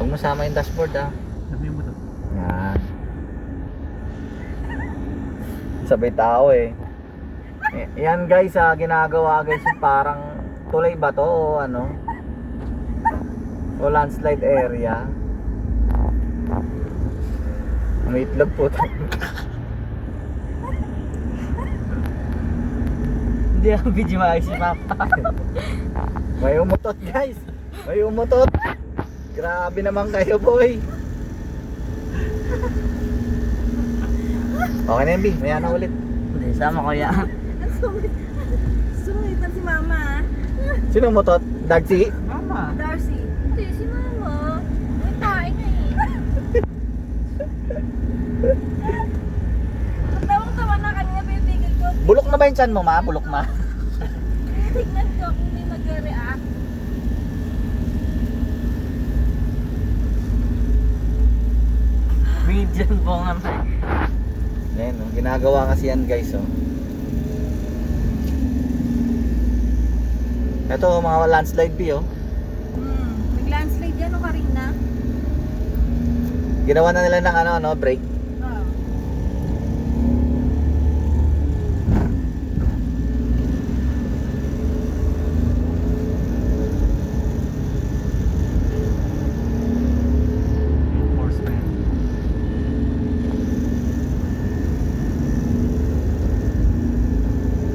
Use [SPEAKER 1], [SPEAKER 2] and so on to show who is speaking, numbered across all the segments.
[SPEAKER 1] Huwag masama yung dashboard ah.
[SPEAKER 2] Sabi mo to.
[SPEAKER 1] Yan. Sabay tao eh. Yan guys ginagawa guys yung parang tulay ba to o ano? O landslide area. May itlog po to.
[SPEAKER 3] Hindi ako video maayos si Papa.
[SPEAKER 1] May umutot guys. May umutot. Grabe naman kayo boy. Okay na yun B. Maya na ulit.
[SPEAKER 3] Hindi, sama ko yan.
[SPEAKER 4] Sungit na si Mama.
[SPEAKER 1] Sino umutot? Dagsi?
[SPEAKER 2] Mama.
[SPEAKER 4] Darcy. Hindi, si Mama. May kain na eh. Tawang-tawa na kanina bibigil ko.
[SPEAKER 1] Bulok na ba yung tiyan mo ma? Bulok na.
[SPEAKER 4] Tingnan ko kung hindi mag-react.
[SPEAKER 3] Bigyan po nga may.
[SPEAKER 1] Ayan ginagawa kasi yan guys oh. Ito mga landslide B oh.
[SPEAKER 4] Nag-landslide yan o Karina?
[SPEAKER 1] Ginawa na nila ng ano brake.
[SPEAKER 4] Oo.
[SPEAKER 2] Enforcement.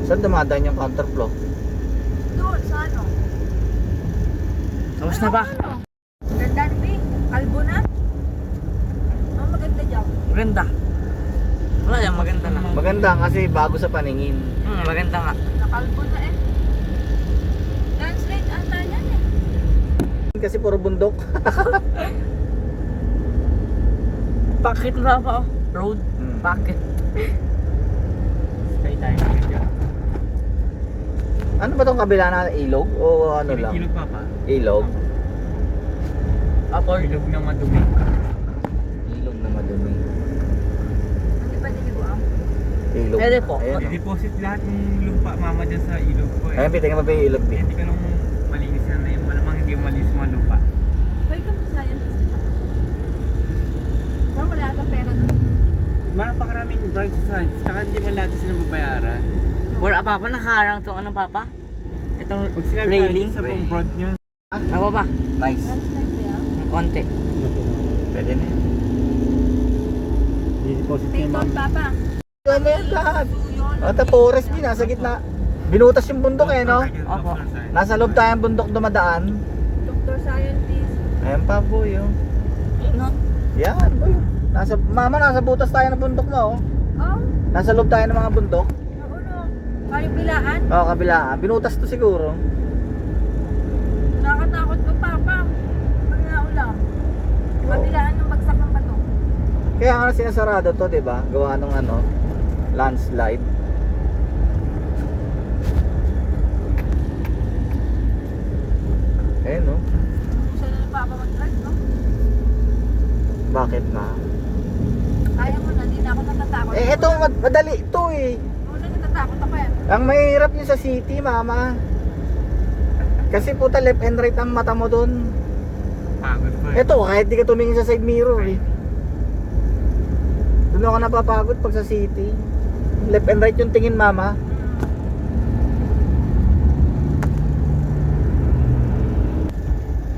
[SPEAKER 1] Saan dumadaan yung counterflow?
[SPEAKER 4] Doon, sa ano?
[SPEAKER 3] Tapos na ba?
[SPEAKER 4] Ano? Ganda ni Bing. Kalbo na? Ang maganda dyan.
[SPEAKER 3] Maganda. Wala yan, maganda na.
[SPEAKER 1] Maganda kasi bago sa paningin.
[SPEAKER 3] Maganda nga.
[SPEAKER 4] Nakalbo na eh. Landslide ata yan eh.
[SPEAKER 1] Kasi puro bundok.
[SPEAKER 3] Bakit na pa oh? Road? Bakit?
[SPEAKER 2] Skydiving dyan.
[SPEAKER 1] Ano ba tong kabila na ilog? O ano lang?
[SPEAKER 2] Ilog papa.
[SPEAKER 1] Ilog?
[SPEAKER 3] Apple.
[SPEAKER 2] Ilog na madumi.
[SPEAKER 1] Ilog na madumi.
[SPEAKER 4] Hindi pa niliguan.
[SPEAKER 1] Ilog.
[SPEAKER 3] Pwede po.
[SPEAKER 1] Ayan, oh.
[SPEAKER 2] I-deposit lahat ng lupa mama dyan sa ilog ko eh.
[SPEAKER 1] Ayan, tingnan mo ba yung ilog B?
[SPEAKER 2] Hindi ka lang malinis na yung malamang hindi malinis mga lupa.
[SPEAKER 4] Welcome to science. Parang wala ata pera doon.
[SPEAKER 2] Marapakaraming branch sa science, tsaka hindi man lahat sila babayaran.
[SPEAKER 3] Wala papa, nakaharang tong ano papa? Itong
[SPEAKER 2] Pag sinabi
[SPEAKER 3] railing.
[SPEAKER 2] sa buong broad nyo,
[SPEAKER 3] Ako ba?
[SPEAKER 1] Nice.
[SPEAKER 4] Landslide ba yan?
[SPEAKER 3] Ng konti.
[SPEAKER 1] Pwede na yan.
[SPEAKER 2] i-deposit
[SPEAKER 4] Take
[SPEAKER 2] niya
[SPEAKER 4] down,
[SPEAKER 2] mama.
[SPEAKER 4] Papa.
[SPEAKER 1] Ano yan lahat?
[SPEAKER 4] Yun.
[SPEAKER 1] O ito forest B nasa gitna. Binutas yung bundok eh no?
[SPEAKER 3] Opo.
[SPEAKER 1] Nasa loob tayong bundok dumadaan.
[SPEAKER 4] Doctor Scientist.
[SPEAKER 1] Ayan pa boy oh.
[SPEAKER 3] No?
[SPEAKER 1] Yan boy. Nasa butas tayo ng bundok mo oh.
[SPEAKER 4] Oh,
[SPEAKER 1] Nasa loob tayo ng mga bundok.
[SPEAKER 4] nauno. Kayong bilaan.
[SPEAKER 1] Oo, kabilaan. Binutas to siguro.
[SPEAKER 4] Nakatakot ko, Papa. Pag naulang. Kabilaan ng bagsak ng bato.
[SPEAKER 1] Kaya nga sinasarado to, 'di ba? Gawa ng ano, landslide. Eh no.
[SPEAKER 4] Siya na ng Papa mag-drive, no?
[SPEAKER 1] Bakit na?
[SPEAKER 4] Kaya mo na, hindi na ako natatakot.
[SPEAKER 1] Eh ito madali ito eh.
[SPEAKER 4] Una natatakot ako eh.
[SPEAKER 1] Ang mahirap yun sa city, mama. Kasi puta left and right ang mata mo doon.
[SPEAKER 2] Pagod ko eh.
[SPEAKER 1] Ito, kahit di ka tumingin sa side mirror eh. Doon ako napapagod pag sa city. Left and right yung tingin, mama.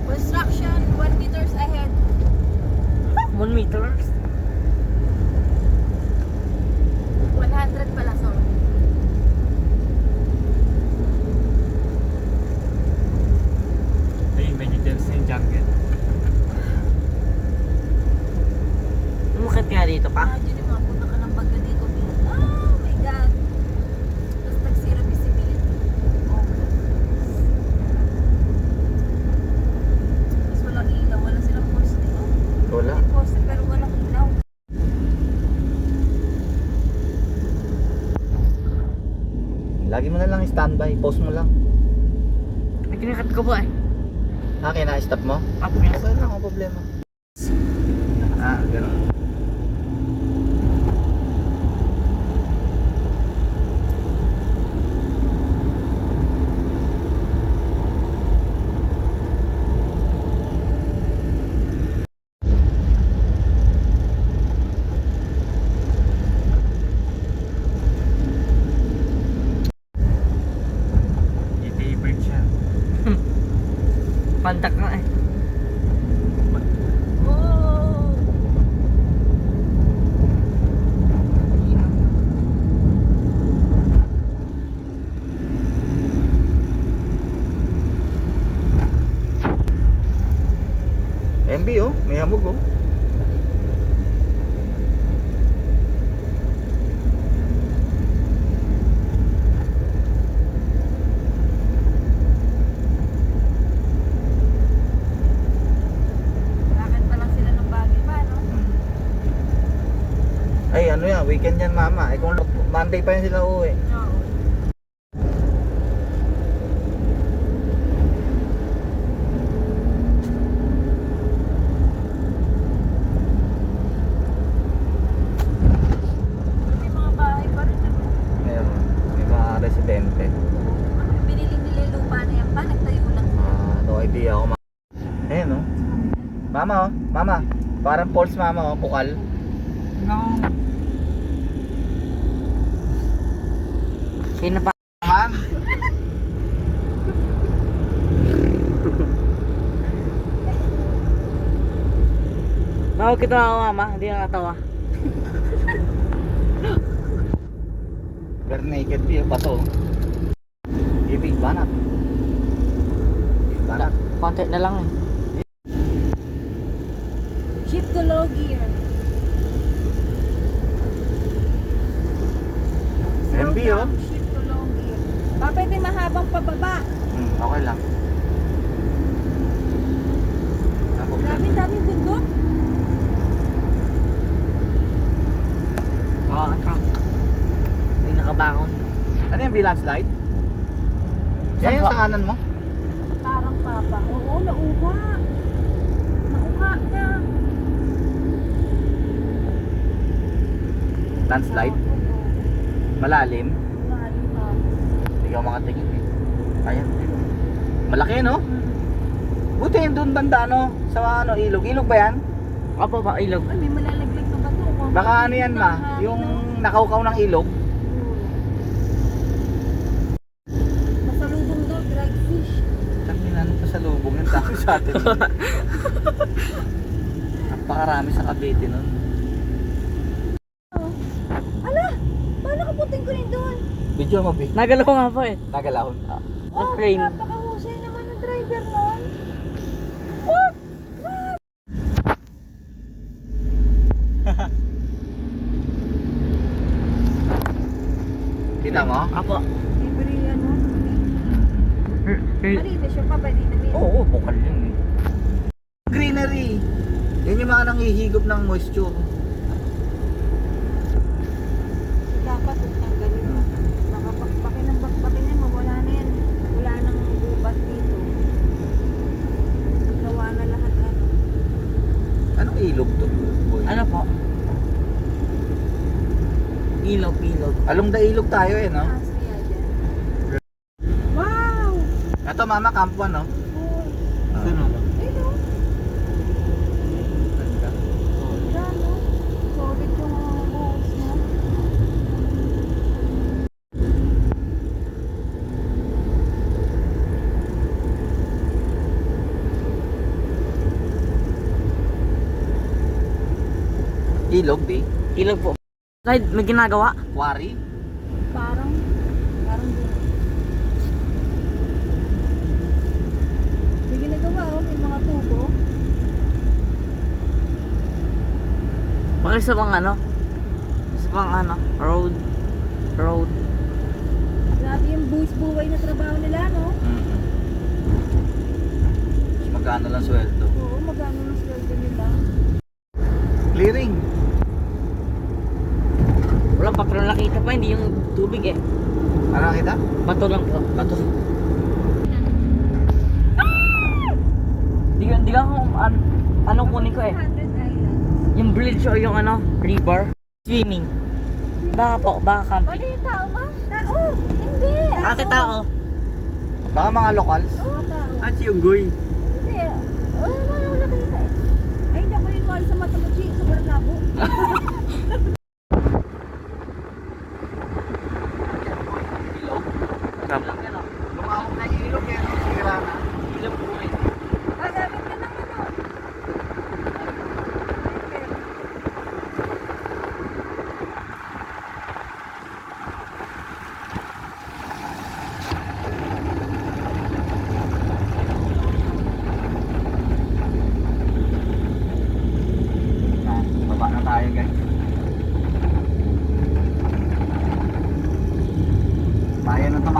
[SPEAKER 4] Construction, 1 meters ahead.
[SPEAKER 3] 1 meters?
[SPEAKER 4] 100 pala, sorry.
[SPEAKER 2] Ayun, medyo dense na yung jungle.
[SPEAKER 3] Umakit nga dito pa.
[SPEAKER 4] Imagine mo, punta ka ng bagyo dito. Oh my God. Tapos nag-zero visibility. Oh. Tapos walang ilaw, wala silang poste. Oh,
[SPEAKER 1] Wala.
[SPEAKER 4] may poste pero walang ilaw.
[SPEAKER 1] Lagi mo na lang standby, pause mo lang.
[SPEAKER 3] May kinakat ko po eh.
[SPEAKER 1] Na-stop mo?
[SPEAKER 3] Apo
[SPEAKER 1] Okay
[SPEAKER 3] yan.
[SPEAKER 1] lang, ang problema. Ganun. MB oh, may hamog oh.
[SPEAKER 4] Bakit pa lang sila ng bagay pa, no?
[SPEAKER 1] Ay ano yan, weekend yan mama. Eh kung Monday pa yan sila uuwi.
[SPEAKER 4] Oo. May mga bahay pa rin, ano?
[SPEAKER 1] Meron, may mga residente.
[SPEAKER 4] Binili nila yung lupa na yan pa, nagtayo lang.
[SPEAKER 1] No idea ako Ayan oh. Mama oh, mama. Parang false mama oh, bukal.
[SPEAKER 3] No. Sino pa?
[SPEAKER 1] Ma'am.
[SPEAKER 3] Tawag kita ako mama, hindi nakatawa.
[SPEAKER 1] Bare naked view, bato. Ibig banat. Ibig banat.
[SPEAKER 3] Konti na lang eh.
[SPEAKER 4] Ship to low gear. Slow
[SPEAKER 1] MB, oh.
[SPEAKER 4] down, ship to low gear. Pwede mahabang pababa.
[SPEAKER 1] Okay lang.
[SPEAKER 4] Grabe, dami bundok.
[SPEAKER 3] Oo, truck. May nakabangon.
[SPEAKER 1] Ano yung landslide? Yan yung sa kanan mo?
[SPEAKER 4] Parang papa. Oo, nauha. Nauha na.
[SPEAKER 1] Landslide?
[SPEAKER 4] Oo,
[SPEAKER 1] Malalim?
[SPEAKER 4] malalim na.
[SPEAKER 1] Hindi ka makatingin eh. Ayan. Malaki no? Buti yun doon banda no? Sa ano, ilog. Ilog ba yan?
[SPEAKER 3] Opo ba, ilog?
[SPEAKER 4] Ay, may malalaglag na bato.
[SPEAKER 1] Baka ano yan ma? Yung nakaukaw ng ilog?
[SPEAKER 4] Masalubong daw, dried fish.
[SPEAKER 1] Sabi na ano pa sa lubong yung tao sa atin. Napakarami sa Cavite nun.
[SPEAKER 4] Ala! Paano kapunting ko rin doon?
[SPEAKER 1] Video mo, Bi.
[SPEAKER 3] Nagalaw nga po eh.
[SPEAKER 1] Nagalahon.
[SPEAKER 4] Oh,
[SPEAKER 3] crane.
[SPEAKER 4] napakahusay naman ng driver nun.
[SPEAKER 1] Kita mo?
[SPEAKER 3] Apo.
[SPEAKER 4] Libre ano? Malita siya pa, pwede na
[SPEAKER 1] Oo, bukal yun eh. Greenery. Yan yung mga nangihigop ng moisture.
[SPEAKER 4] Dapat tanggalin mo. Baka bakbakin ng bakbakin niya, mawala na yan. Wala nang gubat dito. Gawa na lahat ano.
[SPEAKER 1] Anong ilog to? Boy?
[SPEAKER 3] Ano po? Ilog, ilog.
[SPEAKER 1] Along the ilog tayo eh, no?
[SPEAKER 4] Taas kaya dyan. Wow!
[SPEAKER 1] Ito mama, Camp 1, no?
[SPEAKER 4] Cool.
[SPEAKER 1] Sino?
[SPEAKER 4] Ayun o.
[SPEAKER 1] Ganda.
[SPEAKER 4] Yan o. Solid yung mga buhos mo.
[SPEAKER 1] Ilog, di?
[SPEAKER 3] Ilog po. Side, may ginagawa?
[SPEAKER 1] Quarry?
[SPEAKER 4] Parang din. May ginagawa o, may mga tubo.
[SPEAKER 3] Baka isa pang ano? Isa pang ano? Road. Road.
[SPEAKER 4] Grabe yung buwis-buway na trabaho nila, no?
[SPEAKER 1] Mas magkano lang sweldo?
[SPEAKER 4] Oo, magkano ng sweldo nila.
[SPEAKER 1] Clearing.
[SPEAKER 3] Wala, patrol nakita pa, hindi yung tubig eh.
[SPEAKER 1] Ano nakita?
[SPEAKER 3] Bato lang po. Bato. Di ka kung ano kunin ko eh.
[SPEAKER 4] 100 islands.
[SPEAKER 3] Yung bridge o yung ano, river. Swimming. Baka po, baka camping.
[SPEAKER 4] Wala yung tao, ma? Tao! Hindi!
[SPEAKER 3] Ate tao.
[SPEAKER 1] Baka mga locals?
[SPEAKER 4] Oo, tao.
[SPEAKER 2] At yung goy.
[SPEAKER 4] Hindi. Wala naman ako nakita eh. Ay, hindi ako niniwala sa mata mo, Chi. Sobrang labo.
[SPEAKER 1] Lumawak na yung ilog eh, no? Sira na.
[SPEAKER 3] Ilog po eh.
[SPEAKER 4] Gagamit ka ng ano.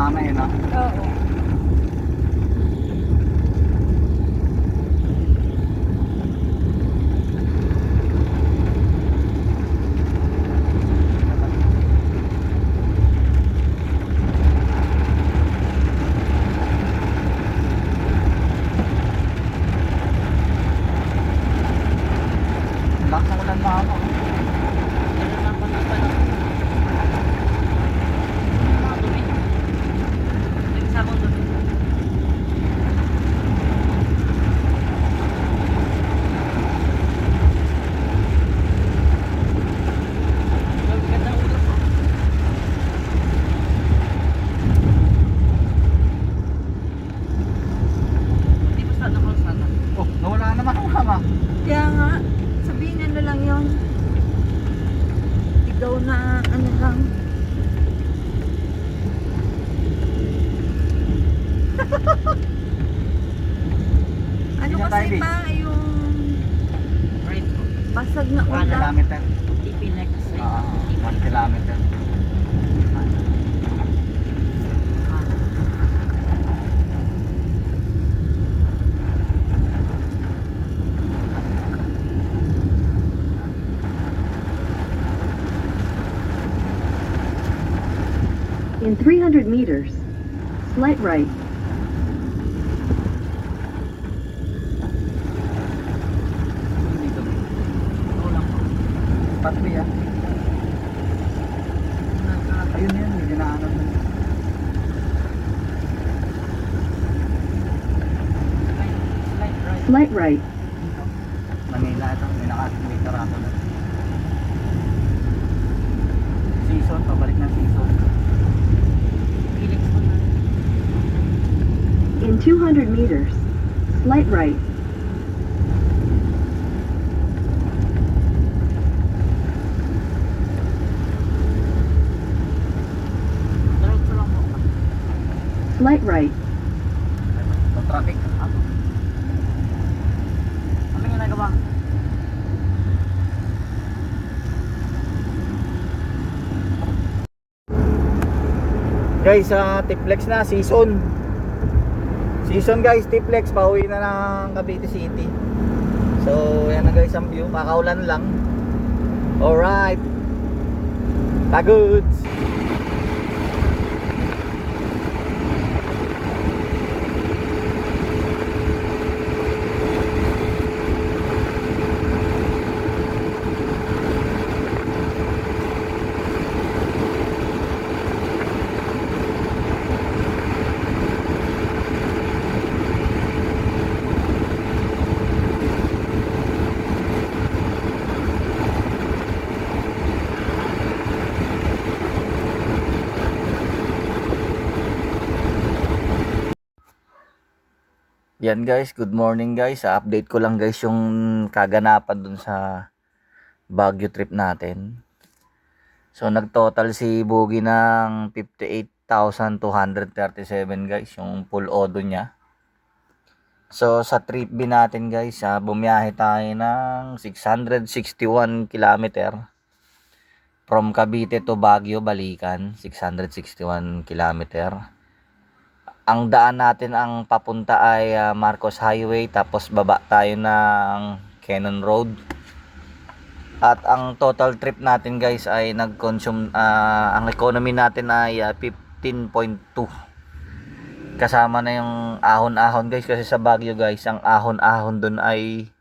[SPEAKER 1] tumama eh, no?
[SPEAKER 4] Oo.
[SPEAKER 1] Lakas ng ulan mga ako.
[SPEAKER 3] Meron na ako ng pala. Mga dumi. Nagsabong dumi. Ganda ang ulo ko. Hindi pa sana ako sana.
[SPEAKER 1] Oh, nawala naman ang mama.
[SPEAKER 4] Kaya nga, sabihin ano lang yun. Ikaw na ano lang. Ano
[SPEAKER 1] Yun ang
[SPEAKER 4] kasi
[SPEAKER 1] timing.
[SPEAKER 4] pa yung
[SPEAKER 3] Right po.
[SPEAKER 4] basag na
[SPEAKER 1] 1
[SPEAKER 4] ulan.
[SPEAKER 1] kilometer.
[SPEAKER 3] TP next week.
[SPEAKER 1] Ah, 1 kilometer.
[SPEAKER 5] In 300 meters, slight right.
[SPEAKER 1] Dito.
[SPEAKER 3] Oo lang po.
[SPEAKER 1] Patri ah. Ayun yan, may dinaanan na.
[SPEAKER 5] Slight right.
[SPEAKER 1] Manila ito, may karako na. Season, pabalik ng season.
[SPEAKER 3] Felix po na.
[SPEAKER 5] In 200 meters, slight right.
[SPEAKER 3] Diretso lang po.
[SPEAKER 5] Slight right.
[SPEAKER 1] Ito, traffic.
[SPEAKER 3] Ano yung nagawa?
[SPEAKER 1] Guys, Tiplex na, season. Season guys, Tiplex, pauwi na ng Cavite City. So, yan na guys ang view, kakaulan lang. Alright. Pagods. Yan guys, good morning guys. Update ko lang guys yung kaganapan dun sa Baguio trip natin. So nagtotal si Boogie ng 58,237 guys, yung full odo niya. So sa trip B natin guys, bumiyahe tayo ng 661 kilometer. From Cavite to Baguio, balikan, 661 kilometer. Ang daan natin ang papunta ay Marcos Highway, tapos baba tayo ng Cannon Road. At ang total trip natin guys ay nag-consume, ang economy natin ay 15.2. Kasama na yung ahon-ahon guys, kasi sa Baguio guys, ang ahon-ahon dun ay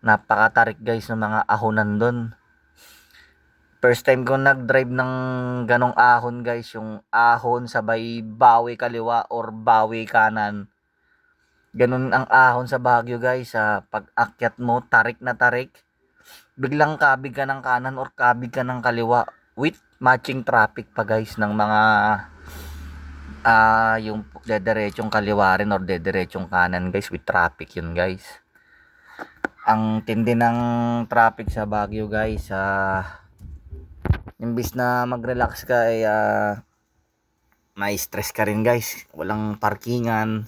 [SPEAKER 1] napakatarik guys ng mga ahonan dun. First time ko nag-drive ng ganong ahon guys, yung ahon sabay bawi kaliwa or bawi kanan. Ganon ang ahon sa Baguio guys, pag akyat mo, tarik na tarik. Biglang kabig ka ng kanan or kabig ka ng kaliwa with matching traffic pa guys ng mga yung dederechong kaliwa rin or dederechong kanan guys, with traffic yun guys. Ang tindi ng traffic sa Baguio guys, imbis na mag-relax ka ay may stress ka rin guys, walang parkingan.